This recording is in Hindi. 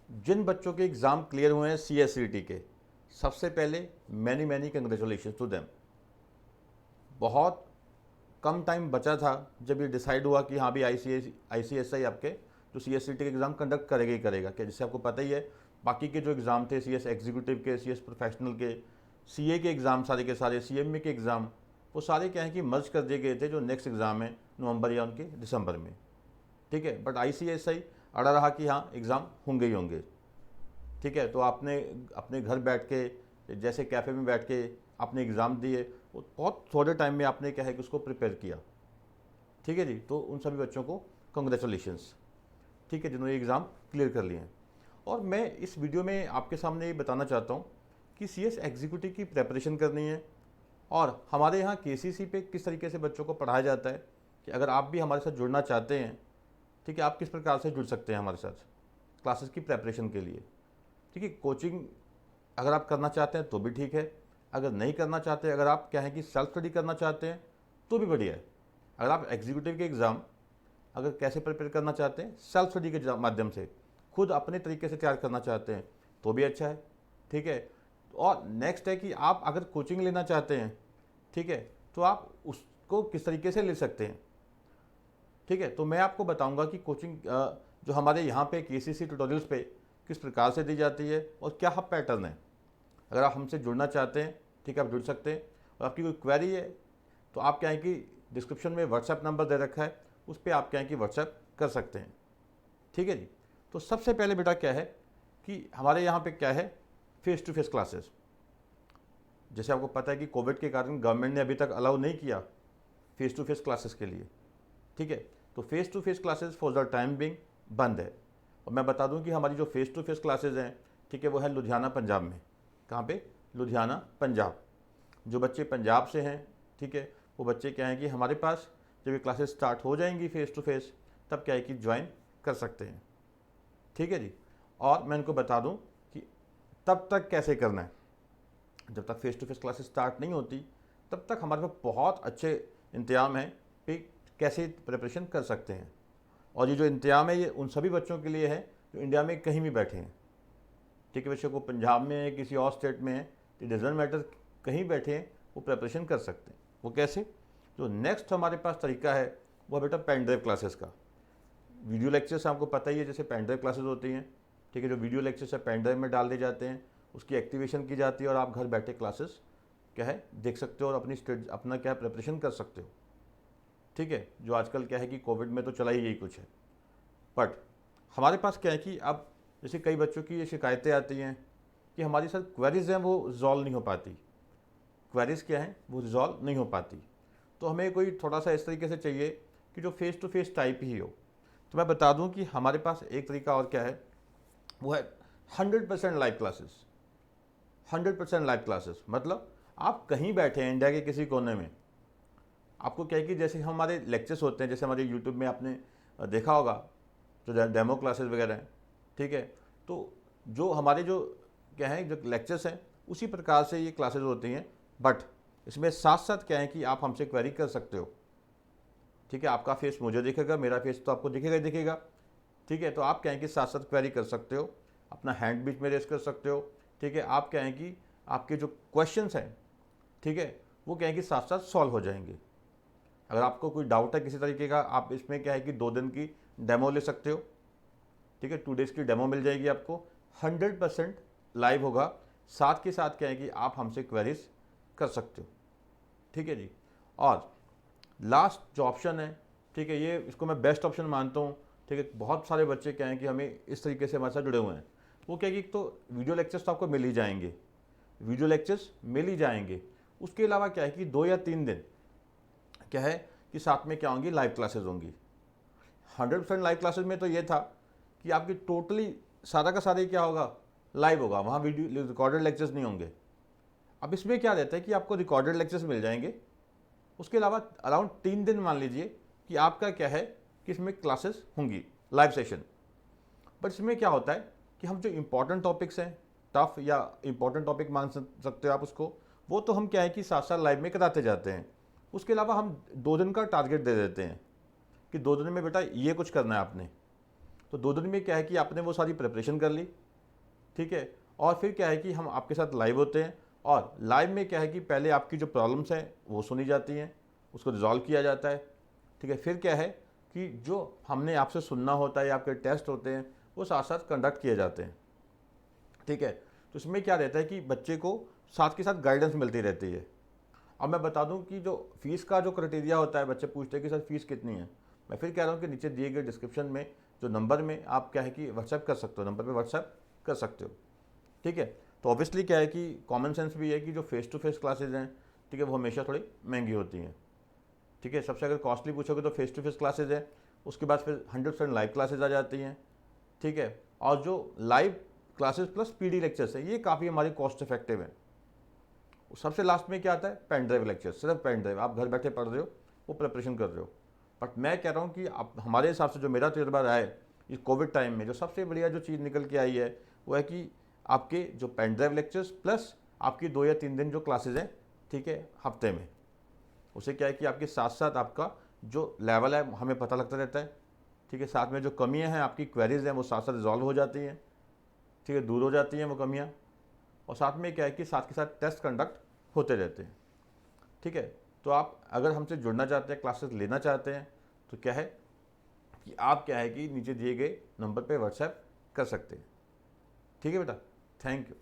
जिन बच्चों के एग्ज़ाम क्लियर हुए हैं CSCT के, सबसे पहले many many congratulation to them. बहुत कम टाइम बचा था जब ये डिसाइड हुआ कि हाँ भी ICSI आपके जो CSCT के एग्ज़ाम कंडक्ट करेगा ही करेगा। क्या जिससे आपको पता ही है, बाकी के जो एग्ज़ाम थे CS एग्जीक्यूटिव के, CS प्रोफेशनल के, CA के एग्ज़ाम सारे के सारे, CMA के एग्ज़ाम, वो सारे क्या है कि मर्ज कर दिए गए थे जो नेक्स्ट एग्ज़ाम है नवंबर या उनके दिसंबर में। ठीक है, बट ICSI अड़ा रहा कि हाँ एग्ज़ाम होंगे ही होंगे। ठीक है, तो आपने अपने घर बैठ के जैसे कैफ़े में बैठ के आपने एग्ज़ाम दिए, वो बहुत थोड़े टाइम में आपने क्या है कि उसको प्रिपेयर किया। ठीक है जी, तो उन सभी बच्चों को कंग्रेचुलेशंस। ठीक है, जिन्होंने एग्ज़ाम क्लियर कर लिए हैं। और मैं इस वीडियो में आपके सामने ये बताना चाहता हूँ कि CS एग्जीक्यूटिव की प्रेपरेशन करनी है और हमारे यहाँ KCC पे किस तरीके से बच्चों को पढ़ाया जाता है, कि अगर आप भी हमारे साथ जुड़ना चाहते हैं, ठीक है, आप किस प्रकार से जुड़ सकते हैं हमारे साथ क्लासेस की प्रेपरेशन के लिए। ठीक है, कोचिंग अगर आप करना चाहते हैं तो भी ठीक है, अगर नहीं करना चाहते, अगर आप क्या है कि सेल्फ स्टडी करना चाहते हैं तो भी बढ़िया है। अगर आप एग्जीक्यूटिव के एग्ज़ाम अगर कैसे प्रिपेयर करना चाहते हैं, सेल्फ स्टडी के माध्यम से खुद अपने तरीके से तैयार करना चाहते हैं तो भी अच्छा है। ठीक है, और नेक्स्ट है कि आप अगर कोचिंग लेना चाहते हैं, ठीक है, तो आप उसको किस तरीके से ले सकते हैं। ठीक है, तो मैं आपको बताऊंगा कि कोचिंग जो हमारे यहाँ पे KCC ट्यूटोरियल्स पे किस प्रकार से दी जाती है और क्या पैटर्न है। अगर आप हमसे जुड़ना चाहते हैं, ठीक है, आप जुड़ सकते हैं। और आपकी कोई क्वेरी है तो आप क्या है कि डिस्क्रिप्शन में व्हाट्सएप नंबर दे रखा है, उस पर आप क्या है कि व्हाट्सएप कर सकते हैं। ठीक है जी, तो सबसे पहले बेटा क्या है कि हमारे यहाँ पे क्या है, फेस टू फेस क्लासेस। जैसे आपको पता है कि कोविड के कारण गवर्नमेंट ने अभी तक अलाउ नहीं किया फेस टू फेस क्लासेस के लिए। ठीक है, तो face to face classes for the time being बंद है। और मैं बता दूं कि हमारी जो फेस टू फेस क्लासेस हैं, ठीक है, वो है लुधियाना पंजाब में। कहाँ पे? लुधियाना पंजाब। जो बच्चे पंजाब से हैं, ठीक है, वो बच्चे क्या हैं कि हमारे पास जब ये क्लासेस स्टार्ट हो जाएंगी फेस टू फेस, तब क्या है कि ज्वाइन कर सकते हैं। ठीक है जी, और मैं इनको बता दूं कि तब तक कैसे करना है। जब तक face to face classes start नहीं होती, तब तक हमारे पास बहुत अच्छे इंतजाम हैं कि कैसे प्रिपरेशन कर सकते हैं। और ये जो इंतजाम है, ये उन सभी बच्चों के लिए है जो इंडिया में कहीं भी बैठे हैं। ठीक है, बच्चों को पंजाब में है, किसी और स्टेट में है, इट डजंट मैटर, कहीं बैठे हैं वो प्रिपरेशन कर सकते हैं। वो कैसे? जो नेक्स्ट हमारे पास तरीका है वो बेटा पेन ड्राइव क्लासेस का। वीडियो लेक्चर्स आपको पता ही है, जैसे पेन ड्राइव क्लासेस होती हैं। ठीक है, जो वीडियो लेक्चर्स है पेन ड्राइव में डाल दिए जाते हैं, उसकी एक्टिवेशन की जाती है और आप घर बैठे क्लासेस क्या है देख सकते हो और अपना क्या है प्रिपरेशन कर सकते हो। ठीक है, जो आजकल क्या है कि कोविड में तो चला ही यही कुछ है। बट हमारे पास क्या है कि अब जैसे कई बच्चों की ये शिकायतें आती हैं कि हमारी सर क्वेरीज हैं वो रिजॉल्व नहीं हो पाती। क्वेरीज क्या हैं वो रिजॉल्व नहीं हो पाती, तो हमें कोई थोड़ा सा इस तरीके से चाहिए कि जो फेस टू फेस टाइप ही हो। तो मैं बता दूं कि हमारे पास एक तरीका और क्या है, वो है 100% लाइव क्लासेस। 100% लाइव क्लासेस मतलब आप कहीं बैठे हैं इंडिया के किसी कोने में, आपको क्या है कि जैसे हमारे लेक्चर्स होते हैं, जैसे हमारे यूट्यूब में आपने देखा होगा जो डेमो क्लासेस वगैरह हैं। ठीक है, तो जो हमारे जो क्या है जो लेक्चर्स हैं उसी प्रकार से ये क्लासेस होती हैं, बट इसमें साथ साथ क्या है कि आप हमसे क्वेरी कर सकते हो। ठीक है, आपका फेस मुझे दिखेगा, मेरा फेस तो आपको दिखेगा ही दिखेगा। ठीक है, तो आप क्या है कि साथ साथ क्वेरी कर सकते हो, अपना हैंड बीच में रेस कर सकते हो। ठीक है, आप क्या है कि आपके जो क्वेश्चंस हैं, ठीक है, वो क्या है कि साथ साथ सॉल्व हो जाएंगे। अगर आपको कोई डाउट है किसी तरीके का, आप इसमें क्या है कि 2 दिन की डेमो ले सकते हो। ठीक है, 2 डेज़ की डेमो मिल जाएगी आपको, 100% लाइव होगा। साथ के साथ क्या है कि आप हमसे क्वेरीज कर सकते हो। ठीक है जी, और लास्ट जो ऑप्शन है, ठीक है, ये इसको मैं बेस्ट ऑप्शन मानता हूँ। ठीक है, बहुत सारे बच्चे क्या हैं कि हमें इस तरीके से हमारे साथ जुड़े हुए हैं। वो क्या है कि एक तो वीडियो लेक्चर्स तो आपको मिल ही जाएंगे, वीडियो लेक्चर्स मिल ही जाएंगे। उसके अलावा क्या है कि 2 या 3 दिन क्या है कि साथ में क्या होंगी, लाइव क्लासेस होंगी। 100% लाइव क्लासेस में तो ये था कि आपकी टोटली सारा का सारा ही क्या होगा, लाइव होगा, वहाँ वीडियो रिकॉर्डेड लेक्चर्स नहीं होंगे। अब इसमें क्या रहता है कि आपको रिकॉर्डेड लेक्चर्स मिल जाएंगे, उसके अलावा अराउंड 3 दिन मान लीजिए कि आपका क्या है कि इसमें क्लासेस होंगी, लाइव सेशन। बट इसमें क्या होता है कि हम जो इंपॉर्टेंट टॉपिक्स हैं, टफ या इंपॉर्टेंट टॉपिक मान सकते हो आप उसको, वो तो हम क्या है कि साथ साथ लाइव में कराते जाते हैं। उसके अलावा हम 2 दिन का टारगेट दे देते हैं कि 2 दिन में बेटा ये कुछ करना है आपने। तो 2 दिन में क्या है कि आपने वो सारी प्रिपरेशन कर ली, ठीक है। और फिर क्या है कि हम आपके साथ लाइव होते हैं, और लाइव में क्या है कि पहले आपकी जो प्रॉब्लम्स हैं वो सुनी जाती हैं, उसको रिजॉल्व किया जाता है, ठीक है। फिर क्या है कि जो हमने आपसे सुनना होता है या आपके टेस्ट होते हैं वो साथ साथ कंडक्ट किए जाते हैं, ठीक है। तो इसमें क्या रहता है कि बच्चे को साथ के साथ गाइडेंस मिलती रहती है। अब मैं बता दूं कि जो फीस का जो क्राइटेरिया होता है, बच्चे पूछते हैं कि सर फीस कितनी है। मैं फिर कह रहा हूं कि नीचे दिए गए डिस्क्रिप्शन में जो नंबर में आप क्या है कि व्हाट्सएप कर सकते हो, नंबर पे व्हाट्सएप कर सकते हो, ठीक है। तो ऑब्वियसली क्या है कि कॉमन सेंस भी है कि जो फेस टू फेस क्लासेज हैं, ठीक है, वो हमेशा थोड़ी महंगी होती हैं, ठीक है। सबसे अगर कॉस्टली पूछोगे तो फेस टू फेस क्लासेज है, उसके बाद फिर 100% लाइव क्लासेज आ जाती हैं, ठीक है। और जो live classes plus PD lectures है ये काफ़ी हमारी कॉस्ट इफेक्टिव है। सबसे लास्ट में क्या आता है, पेन ड्राइव लेक्चर, सिर्फ पेन ड्राइव, आप घर बैठे पढ़ रहे हो, वो प्रिपरेशन कर रहे हो। बट मैं कह रहा हूँ कि आप हमारे हिसाब से जो मेरा तजुर्बा रहा है इस कोविड टाइम में, जो सबसे बढ़िया जो चीज़ निकल के आई है वो है कि आपके जो पेन ड्राइव लेक्चर्स प्लस आपकी 2 या 3 दिन जो क्लासेज हैं, ठीक है, हफ्ते में, उससे क्या है कि आपके साथ साथ आपका जो लेवल है हमें पता लगता रहता है, ठीक है। साथ में जो कमियां हैं, आपकी क्वेरीज हैं, वो साथ साथ रिजॉल्व हो जाती हैं, ठीक है, दूर हो जाती हैं वो कमियां। और साथ में क्या है कि साथ के साथ टेस्ट कंडक्ट होते रहते हैं, ठीक है। तो आप अगर हमसे जुड़ना चाहते हैं, क्लासेस लेना चाहते हैं, तो क्या है कि आप क्या है कि नीचे दिए गए नंबर पे व्हाट्सएप कर सकते हैं, ठीक है बेटा। Thank you.